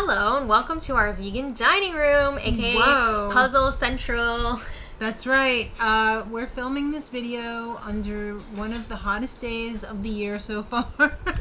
Hello and welcome to our vegan dining room, aka Whoa. Puzzle Central. That's right. We're filming this video under one of the hottest days of the year so far.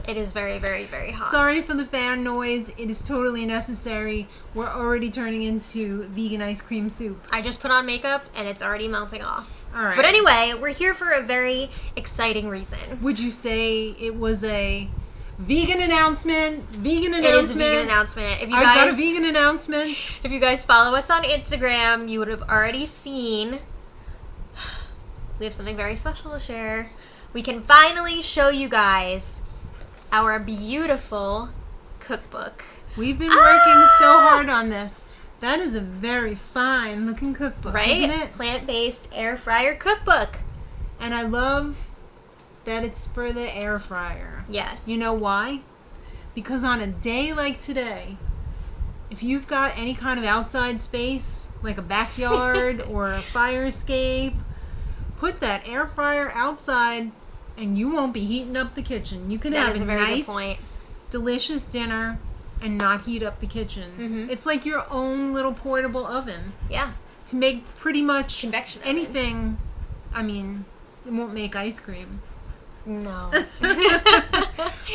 It is very, very, very hot. Sorry for the fan noise. It is totally necessary. We're already turning into vegan ice cream soup. I just put on makeup and it's already melting off. All right. But anyway, we're here for a very exciting reason. Would you say it was a vegan announcement? It is a vegan announcement. If you I've guys, got a vegan announcement. If you guys follow us on Instagram, you would have already seen we have something very special to share. We can finally show you guys our beautiful cookbook. We've been working so hard on this. That is a very fine looking cookbook, Right? isn't it? Plant-based air fryer cookbook. And I love that it's for the air fryer. Yes. You know why? Because on a day like today, if you've got any kind of outside space, like a backyard or a fire escape, put that air fryer outside and you won't be heating up the kitchen. You can That have is a a very nice, good point. delicious dinner and not heat up the kitchen. Mhm. It's like your own little portable oven Yeah. to make pretty much Convection oven. anything. I mean, it won't make ice cream. No.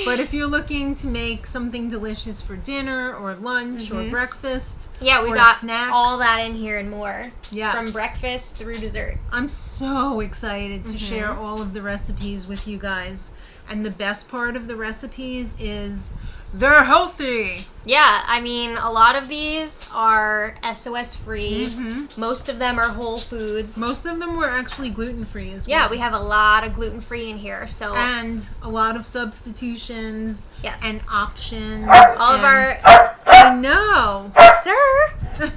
But if you're looking to make something delicious for dinner or lunch or Mhm. breakfast, Yeah, we or a got snack. all that in here and more. Yes. From breakfast through dessert. I'm so excited to Mhm. share all of the recipes with you guys. And the best part of the recipes is they're healthy. Yeah, I mean, a lot of these are SOS free. Mhm. Most of them are whole foods. Most of them were actually gluten-free as well. Yeah, we have a lot of gluten free in here. So And a lot of substitutions yes. and options. all of our I know. sir.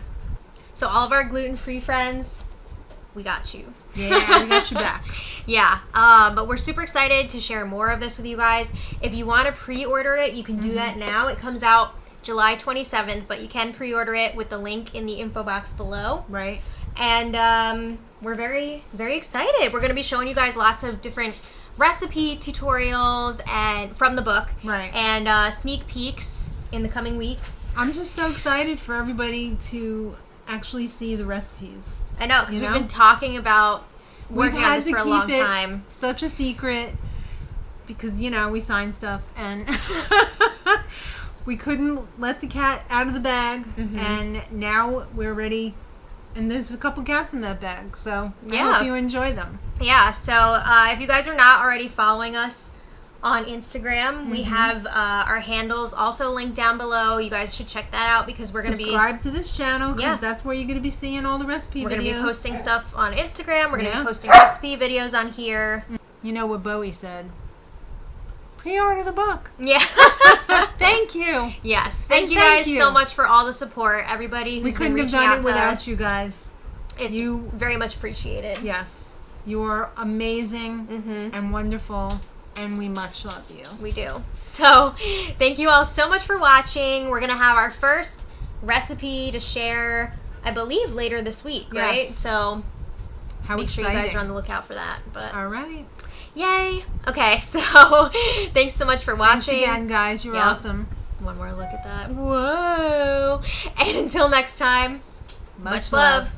So all of our gluten free friends, we got you. Yeah, we got you back. Yeah, but we're super excited to share more of this with you guys. If you want to pre-order it, you can do that now. It comes out July 27th, but you can pre-order it with the link in the info box below. Right. And we're very, very excited. We're going to be showing you guys lots of different recipe tutorials and from the book. Right. And sneak peeks in the coming weeks. I'm just so excited for everybody to actually see the recipes. I know, because You we've know? been talking about We've working on had this to for a keep long it time. such a secret because, you know, we sign stuff and we couldn't let the cat out of the bag. Mhm. And now we're ready. And there's a couple cats in that bag, so I Yeah. hope you enjoy them. Yeah, so if you guys are not already following us on Instagram, we have our handles also linked down below. You guys should check that out because we're going to be Subscribe to this channel because Yeah. that's where you're going to be seeing all the recipe we're videos. going to be posting stuff on Instagram. We're going to Yeah. be posting recipe videos on here. You know what Bowie said? Pre-order the book. Yeah. Thank you. Yes. Thank And you thank guys you. so much for all the support. Everybody We who's been couldn't have reaching done out it to without us. you guys. It's You- very much appreciated. Yes. You are amazing Mhm. and wonderful, and we much love you. We do. So, thank you all so much for watching. We're going to have our first recipe to share, I believe, later this week, right? Yes. So, How make exciting. sure you guys are on the lookout for that. But All right. yay. Okay, so thanks so much for Thanks watching. again, guys. You're Yeah. awesome. One more look at that. Whoa. And until next time, much love.